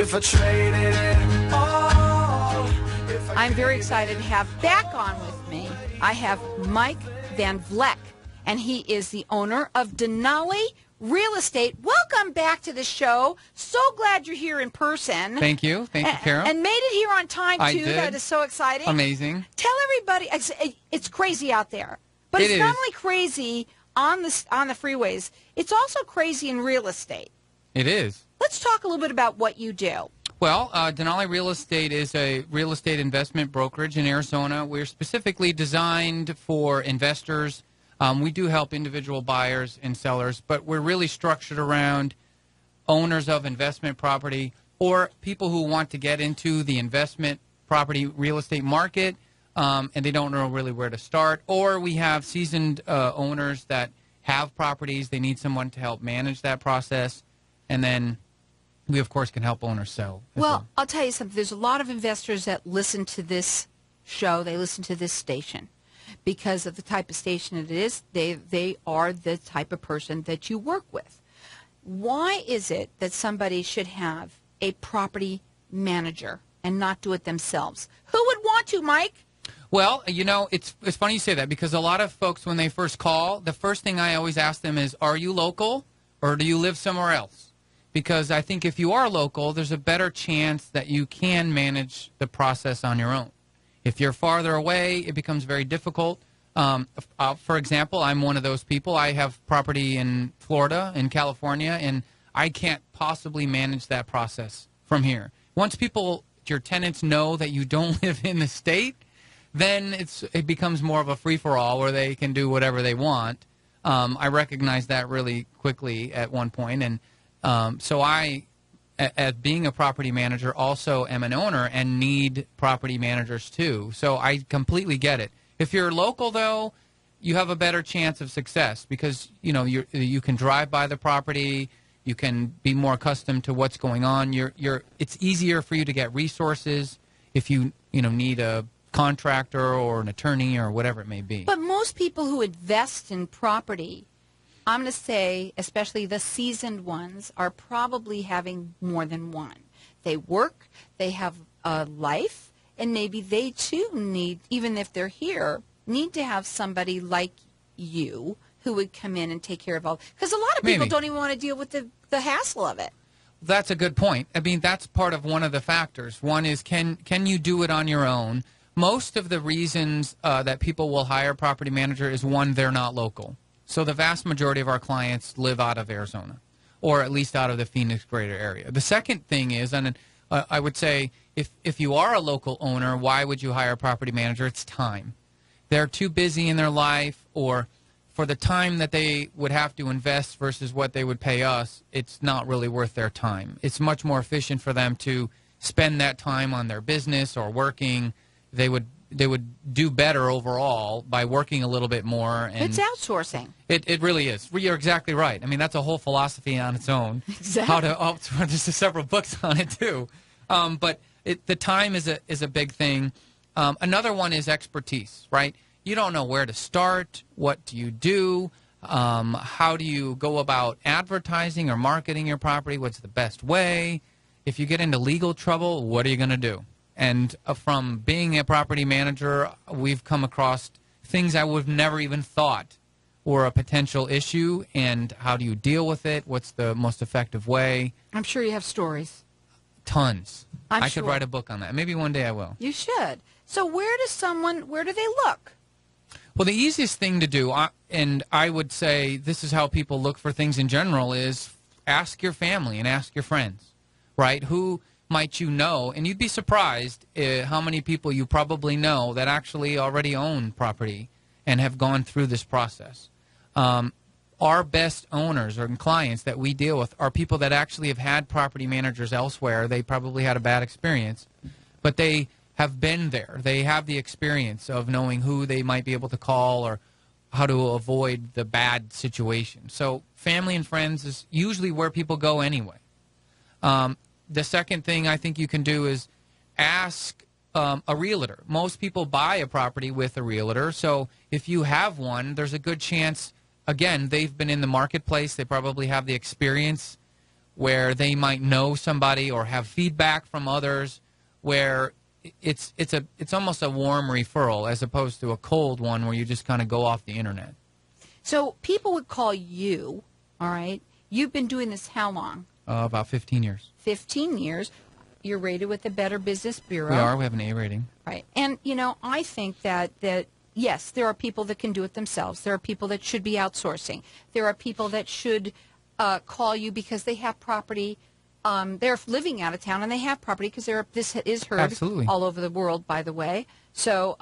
if I traded it all. I'm very excited to have back on with me, I have Mike Van Vleck, and he is the owner of Denali Real Estate. Welcome back to the show. So glad you're here in person. Thank you. Thank you, Carol. And made it here on time, too. I did. That is so exciting. Amazing. Tell everybody, it's crazy out there. But it's not only crazy on the freeways, it's also crazy in real estate. It is. Let's talk a little bit about what you do. Well, Denali Real Estate is a real estate investment brokerage in Arizona. We're specifically designed for investors. We do help individual buyers and sellers, but we're really structured around owners of investment property or people who want to get into the investment property real estate market, and they don't know really where to start. Or we have seasoned owners that have properties. They need someone to help manage that process. And then we, of course, can help owners sell. Well, I'll tell you something. There's a lot of investors that listen to this show. They listen to this station because of the type of station it is. They are the type of person that you work with. Why is it that somebody should have a property manager and not do it themselves? Who would want to, Mike? Well, you know, it's funny you say that because a lot of folks, when they first call, the first thing I always ask them is, are you local or do you live somewhere else? Because I think if you are local, there's a better chance that you can manage the process on your own. If you're farther away, it becomes very difficult. For example, I'm one of those people. I have property in Florida, in California, and I can't possibly manage that process from here. Once your tenants know that you don't live in the state, then it becomes more of a free-for-all where they can do whatever they want. I recognized that really quickly at one point, and so I, as being a property manager, also am an owner and need property managers too. So I completely get it. If you're local, though, you have a better chance of success because you can drive by the property, you can be more accustomed to what's going on. It's easier for you to get resources if you need a contractor or an attorney or whatever it may be. But most people who invest in property, I'm going to say, especially the seasoned ones, are probably having more than one. They work, they have a life, and maybe they too need, even if they're here, need to have somebody like you who would come in and take care of all. Because a lot of people don't even want to deal with the hassle of it. That's a good point. I mean, that's part of one of the factors. One is, can you do it on your own? Most of the reasons that people will hire a property manager is, one, they're not local. So the vast majority of our clients live out of Arizona, or at least out of the Phoenix greater area. The second thing is, and I would say, if you are a local owner, why would you hire a property manager? It's time. They're too busy in their life, or for the time that they would have to invest versus what they would pay us, it's not really worth their time. It's much more efficient for them to spend that time on their business or working. They would do better overall by working a little bit more. And it's outsourcing. It really is. You're exactly right. I mean, that's a whole philosophy on its own. Exactly. There's several books on it too. But the time is a big thing. Another one is expertise, right? You don't know where to start. What do you do? How do you go about advertising or marketing your property? What's the best way? If you get into legal trouble, what are you going to do? And from being a property manager, we've come across things I would have never even thought were a potential issue. And how do you deal with it? What's the most effective way? I'm sure you have stories. Tons. I sure. could write a book on that. Maybe one day I will. You should. So where do they look? Well, the easiest thing to do, and I would say this is how people look for things in general, is ask your family and ask your friends, right? Who might you know? And you'd be surprised how many people you probably know that actually already own property and have gone through this process. Our best owners or clients that we deal with are people that actually have had property managers elsewhere. They probably had a bad experience, but they have been there. They have the experience of knowing who they might be able to call or how to avoid the bad situation. So family and friends is usually where people go anyway. The second thing I think you can do is ask a realtor. Most people buy a property with a realtor, so if you have one, there's a good chance, again, they've been in the marketplace. They probably have the experience where they might know somebody or have feedback from others, where it's almost a warm referral as opposed to a cold one where you just kind of go off the internet. So people would call you, all right? You've been doing this how long? About 15 years. 15 years. You're rated with the Better Business Bureau. We are. We have an A rating. Right. And, you know, I think that yes, there are people that can do it themselves. There are people that should be outsourcing. There are people that should call you because they have property. They're living out of town and they have property because this is heard Absolutely. all over the world, by the way. So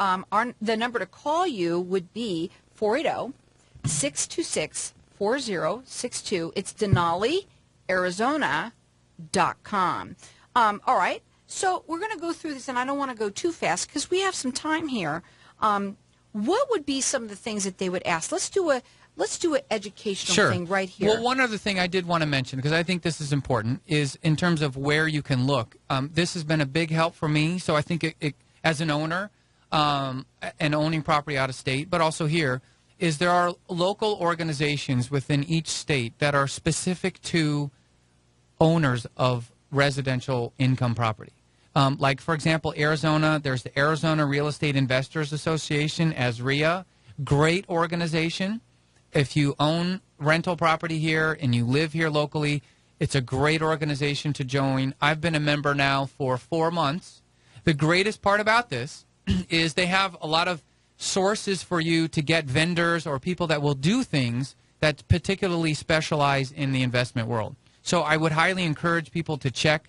the number to call you would be 480-626-4062. It's Denali, Arizona.com. All right. So we're going to go through this, and I don't want to go too fast because we have some time here. What would be some of the things that they would ask? Let's do an educational thing right here. Well, one other thing I did want to mention, because I think this is important, is in terms of where you can look. This has been a big help for me. So I think it as an owner and owning property out of state, but also here, is there are local organizations within each state that are specific to owners of residential income property. Like, for example, Arizona, there's the Arizona Real Estate Investors Association, ASREA, great organization. If you own rental property here and you live here locally, it's a great organization to join. I've been a member now for 4 months. The greatest part about this is they have a lot of sources for you to get vendors or people that will do things that particularly specialize in the investment world. So I would highly encourage people to check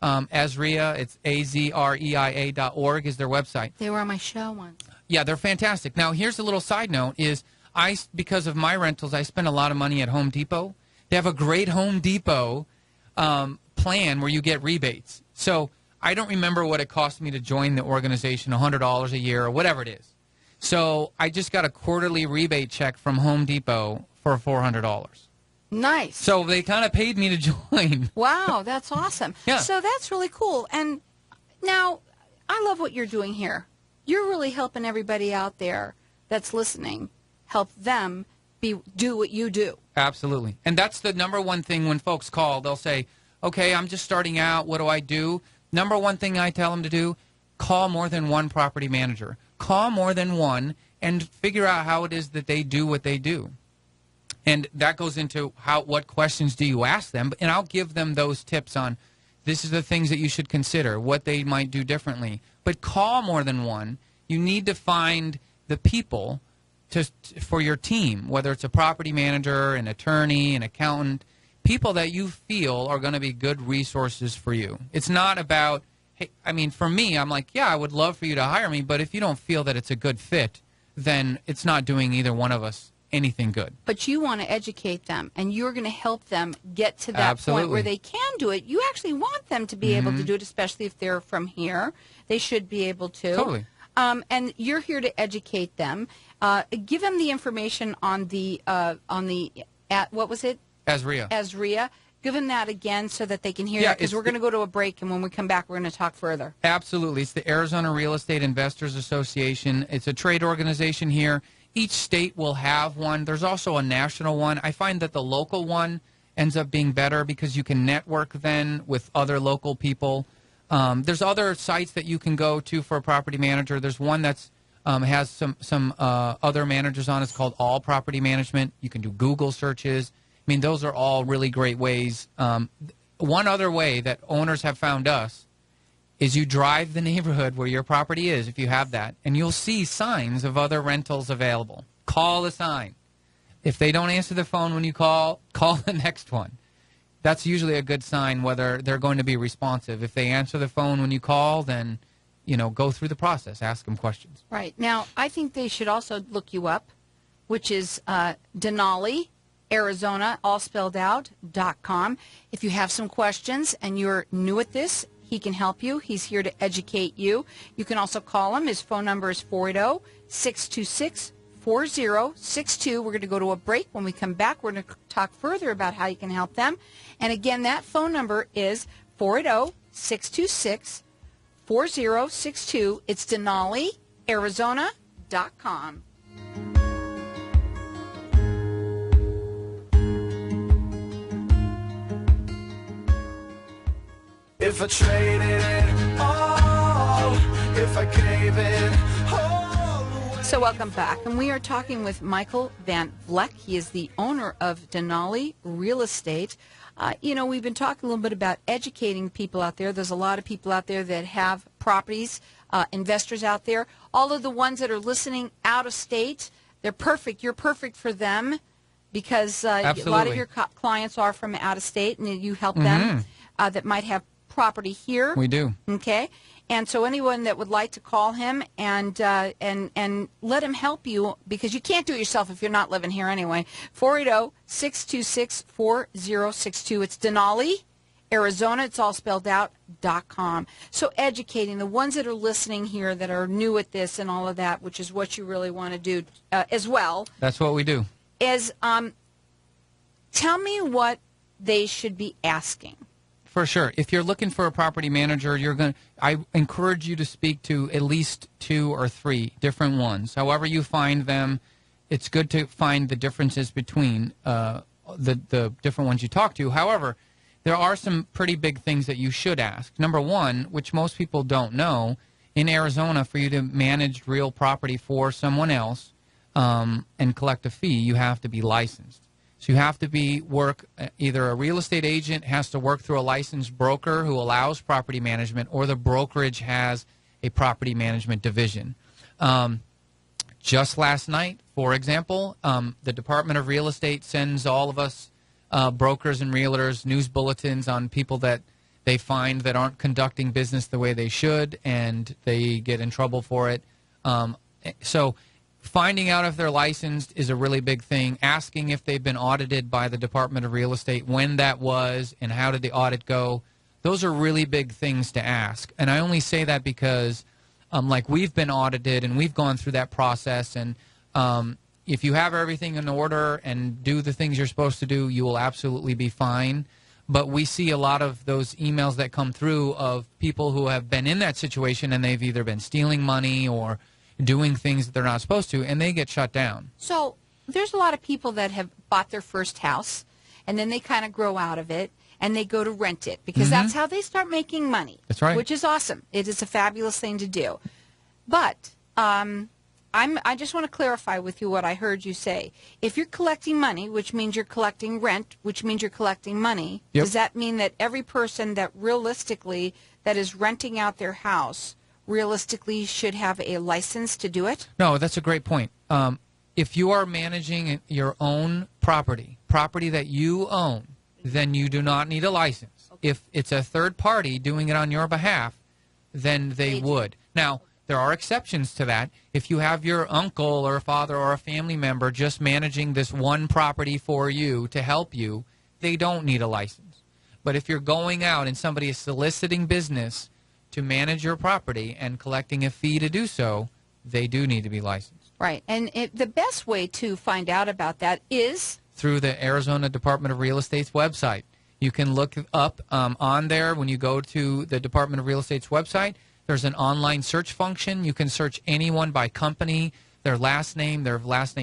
ASREA. It's azreia.org is their website. They were on my show once. Yeah, they're fantastic. Now, here's a little side note is because of my rentals, I spend a lot of money at Home Depot. They have a great Home Depot plan where you get rebates. So I don't remember what it cost me to join the organization, $100 a year or whatever it is. So I just got a quarterly rebate check from Home Depot for $400. Nice. So they kind of paid me to join. Wow, that's awesome. Yeah. So that's really cool. And now, I love what you're doing here. You're really helping everybody out there that's listening, help them do what you do. Absolutely. And that's the number one thing when folks call. They'll say, okay, I'm just starting out. What do I do? Number one thing I tell them to do, call more than one property manager. Call more than one and figure out how it is that they do what they do. And that goes into what questions do you ask them. And I'll give them those tips on this is the things that you should consider, what they might do differently. But call more than one. You need to find the people for your team, whether it's a property manager, an attorney, an accountant, people that you feel are going to be good resources for you. It's not about, hey, I mean, for me, I'm like, yeah, I would love for you to hire me, but if you don't feel that it's a good fit, then it's not doing either one of us anything good. But you want to educate them, and you're going to help them get to that Absolutely. point where they can do it. You actually want them to be able to do it, especially if they're from here. They should be able to. Totally. And you're here to educate them. Give them the information on the what was it? ASREA. ASREA. Give them that again so that they can hear Yeah, that, because we're going to go to a break, and when we come back, we're going to talk further. Absolutely. It's the Arizona Real Estate Investors Association. It's a trade organization here. Each state will have one. There's also a national one. I find that the local one ends up being better because you can network then with other local people. There's other sites that you can go to for a property manager. There's one that's has some other managers on. It's called All Property Management. You can do Google searches. I mean, those are all really great ways. One other way that owners have found us is you drive the neighborhood where your property is, if you have that, and you'll see signs of other rentals available. Call the sign. If they don't answer the phone when you call the next one. That's usually a good sign whether they're going to be responsive. If they answer the phone when you call, then, go through the process. Ask them questions. Right. Now, I think they should also look you up, which is Denali, Arizona, all spelled out, .com. If you have some questions and you're new at this, he can help you. He's here to educate you. You can also call him. His phone number is 480-626-4062. We're going to go to a break. When we come back, we're going to talk further about how you can help them. And again, that phone number is 480-626-4062. It's Denali, Arizona.com. If I traded it all, if I gave it all away. So welcome back, and we are talking with Michael Van Vleck. He is the owner of Denali Real Estate. We've been talking a little bit about educating people out there. There's a lot of people out there that have properties, investors out there. All of the ones that are listening out of state, they're perfect. You're perfect for them because a lot of your clients are from out of state, and you help them that might have property here. We do. Okay. And so anyone that would like to call him and let him help you, because you can't do it yourself if you're not living here anyway, 480-626-4062. It's Denali, Arizona, it's all spelled out, .com. So educating the ones that are listening here that are new at this and all of that, which is what you really want to do as well. That's what we do. Is tell me what they should be asking. For sure. If you're looking for a property manager, I encourage you to speak to at least 2 or 3 different ones. However you find them, it's good to find the differences between the different ones you talk to. However, there are some pretty big things that you should ask. Number one, which most people don't know, in Arizona, for you to manage real property for someone else and collect a fee, you have to be licensed. So you have to either a real estate agent has to work through a licensed broker who allows property management, or the brokerage has a property management division. Just last night, for example, the Department of Real Estate sends all of us brokers and realtors news bulletins on people that they find that aren't conducting business the way they should, and they get in trouble for it. So finding out if they're licensed is a really big thing. Asking if they've been audited by the Department of Real Estate, when that was, and how did the audit go. Those are really big things to ask. And I only say that because we've been audited and we've gone through that process. And if you have everything in order and do the things you're supposed to do, you will absolutely be fine. But we see a lot of those emails that come through of people who have been in that situation, and they've either been stealing money or doing things that they're not supposed to, and they get shut down. So there's a lot of people that have bought their first house, and then they kind of grow out of it, and they go to rent it, because that's how they start making money. That's right. Which is awesome. It is a fabulous thing to do. But I just want to clarify with you what I heard you say. If you're collecting money, which means you're collecting rent, which means you're collecting money, does that mean that every person that realistically that is renting out their house realistically should have a license to do it? No, that's a great point. If you are managing your own property that you own, then you do not need a license. Okay. If it's a third party doing it on your behalf, then they would. Now, there are exceptions to that. If you have your uncle or a father or a family member just managing this one property for you to help you, they don't need a license. But if you're going out and somebody is soliciting business to manage your property and collecting a fee to do so, they do need to be licensed. Right. And the best way to find out about that is through the Arizona Department of Real Estate's website. You can look up on there when you go to the Department of Real Estate's website. There's an online search function. You can search anyone by company, their last name,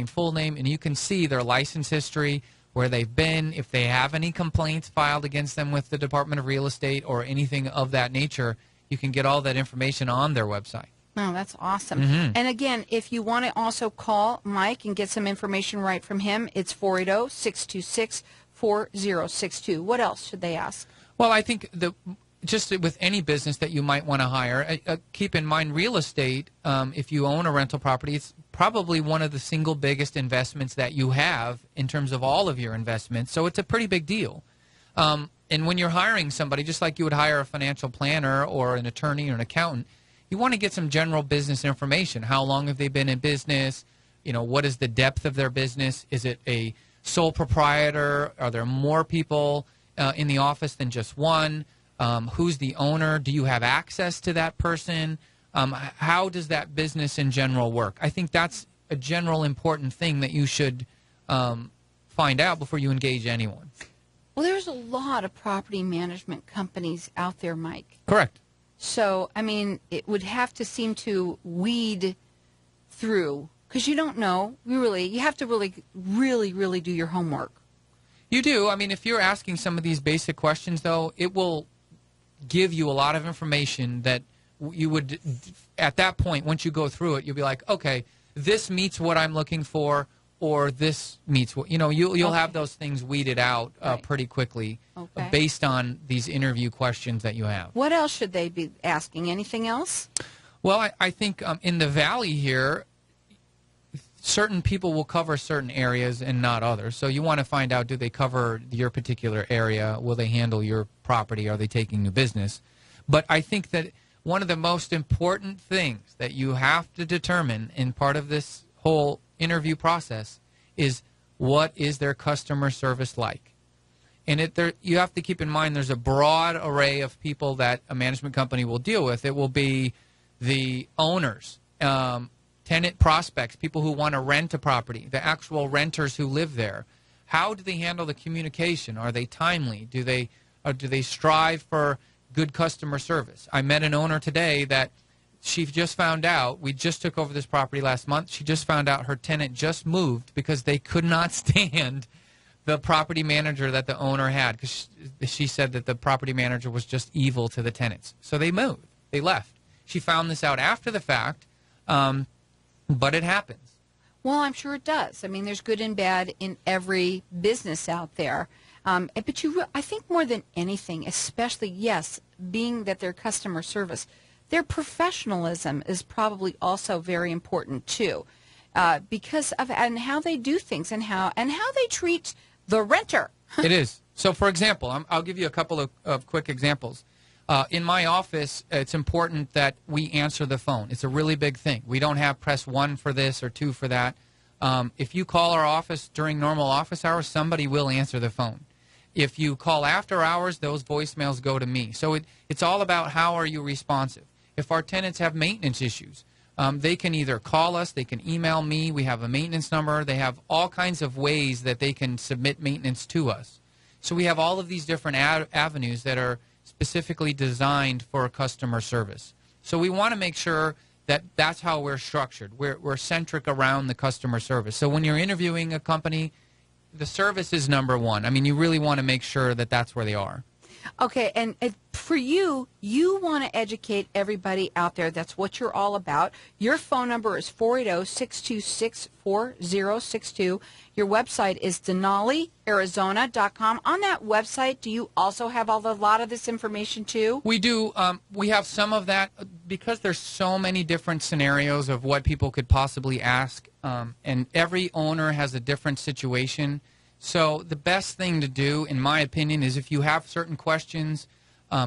full name, and you can see their license history, where they've been, if they have any complaints filed against them with the Department of Real Estate or anything of that nature. You can get all that information on their website. Oh, that's awesome. And again, if you want to also call Mike and get some information right from him, it's 480-626-4062. What else should they ask? Well, I think just with any business that you might want to hire, keep in mind real estate, if you own a rental property, it's probably one of the single biggest investments that you have in terms of all of your investments. So it's a pretty big deal. And when you're hiring somebody, just like you would hire a financial planner or an attorney or an accountant, you want to get some general business information. How long have they been in business? What is the depth of their business? Is it a sole proprietor? Are there more people in the office than just one? Who's the owner? Do you have access to that person? How does that business in general work? I think that's a general important thing that you should find out before you engage anyone. Well, there's a lot of property management companies out there, Mike. Correct. So, I mean, it would have to seem to weed through, because you don't know. You have to really do your homework. You do. I mean, if you're asking some of these basic questions, though, give you a lot of information that you would, at that point, once you go through it, you'll be like, okay, this meets what I'm looking for, or this meets what, you'll have those things weeded out pretty quickly based on these interview questions that you have. What else should they be asking? Anything else? Well, I think in the Valley here, certain people will cover certain areas and not others. So you want to find out, do they cover your particular area? Will they handle your property? Are they taking new business? But I think that one of the most important things that you have to determine in part of this whole interview process is, what is their customer service like? And you have to keep in mind there's a broad array of people that a management company will deal with. It will be the owners, tenant prospects, people who want to rent a property, the actual renters who live there. How do they handle the communication? Are they timely? Do they strive for good customer service? I met an owner today that she just found out, we just took over this property last month, she just found out her tenant just moved because they could not stand the property manager that the owner had, because she said that the property manager was just evil to the tenants. So they moved. They left. She found this out after the fact, but it happens. Well, I'm sure it does. I mean, there's good and bad in every business out there. But I think more than anything, especially, yes, being that their customer service, their professionalism is probably also very important too, because of and how they do things and how they treat the renter. It is. So, for example, I'll give you a couple of quick examples. In my office, it's important that we answer the phone. It's a really big thing. We don't have press 1 for this or 2 for that. If you call our office during normal office hours, somebody will answer the phone. If you call after hours, those voicemails go to me. So it's all about how are you responsive. If our tenants have maintenance issues, they can either call us, they can email me, we have a maintenance number, they have all kinds of ways that they can submit maintenance to us. So we have all of these different avenues that are specifically designed for customer service. So we want to make sure that that's how we're structured. We're centric around the customer service. So when you're interviewing a company, the service is number one. I mean, you really want to make sure that that's where they are. Okay, and for you want to educate everybody out there. That's what you're all about. Your phone number is 480-626-4062. Your website is DenaliArizona.com. On that website, do you also have a lot of this information too? We do. We have some of that because there's so many different scenarios of what people could possibly ask, and every owner has a different situation. So the best thing to do, in my opinion, is if you have certain questions,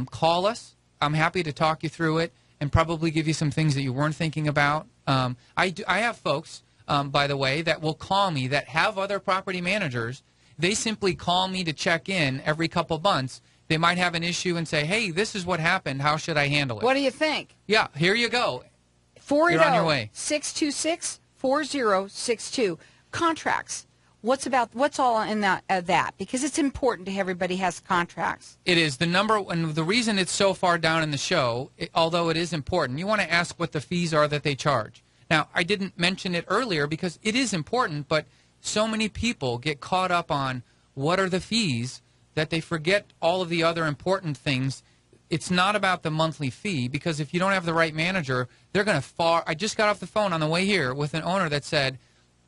call us. I'm happy to talk you through it and probably give you some things that you weren't thinking about. I have folks, by the way, that will call me that have other property managers. They simply call me to check in every couple months. They might have an issue and say, hey, this is what happened. How should I handle it? What do you think? Yeah, here you go. You're on your way. 480-626-4062. Contracts. What's all in that? Because it's important to everybody has contracts. It is. The number, and the reason it's so far down in the show, although it is important, you want to ask what the fees are that they charge. Now, I didn't mention it earlier because it is important, but so many people get caught up on what are the fees that they forget all of the other important things. It's not about the monthly fee, because if you don't have the right manager, they're going to I just got off the phone on the way here with an owner that said,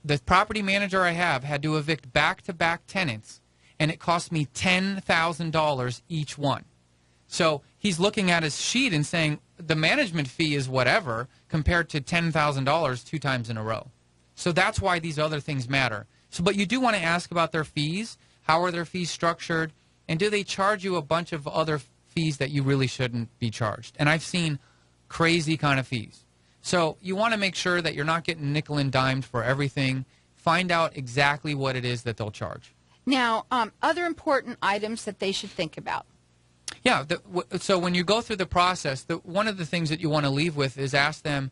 the property manager I have had to evict back-to-back tenants, and it cost me $10,000 each one. So he's looking at his sheet and saying the management fee is whatever compared to $10,000 2 times in a row. So that's why these other things matter. But you do want to ask about their fees. How are their fees structured? And do they charge you a bunch of other fees that you really shouldn't be charged? And I've seen crazy kind of fees. So you want to make sure that you're not getting nickel and dimed for everything. Find out exactly what it is that they'll charge. Now, other important items that they should think about. Yeah, so when you go through the process, one of the things that you want to leave with is ask them,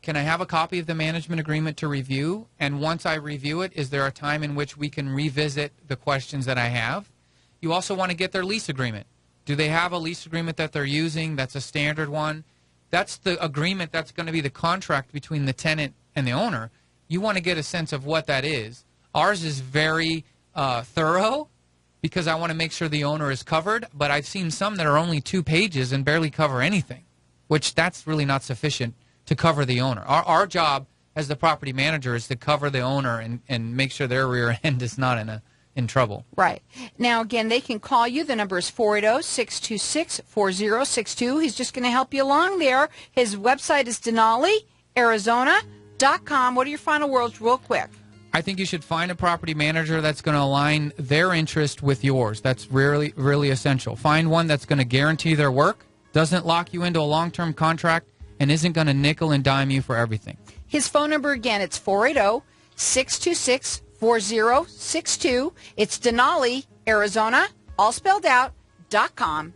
can I have a copy of the management agreement to review? And once I review it, is there a time in which we can revisit the questions that I have? You also want to get their lease agreement. Do they have a lease agreement that they're using that's a standard one? That's the agreement that's going to be the contract between the tenant and the owner. You want to get a sense of what that is. Ours is very thorough because I want to make sure the owner is covered. But I've seen some that are only 2 pages and barely cover anything, which that's really not sufficient to cover the owner. Our job as the property manager is to cover the owner and make sure their rear end is not in trouble. Right. Now, again, they can call you. The number is 480-626-4062. He's just going to help you along there. His website is Denali, Arizona.com. What are your final words real quick? I think you should find a property manager that's going to align their interest with yours. That's really, really essential. Find one that's going to guarantee their work, doesn't lock you into a long-term contract, and isn't going to nickel and dime you for everything. His phone number, again, it's 480-626-4062. It's Denali, Arizona, all spelled out, .com.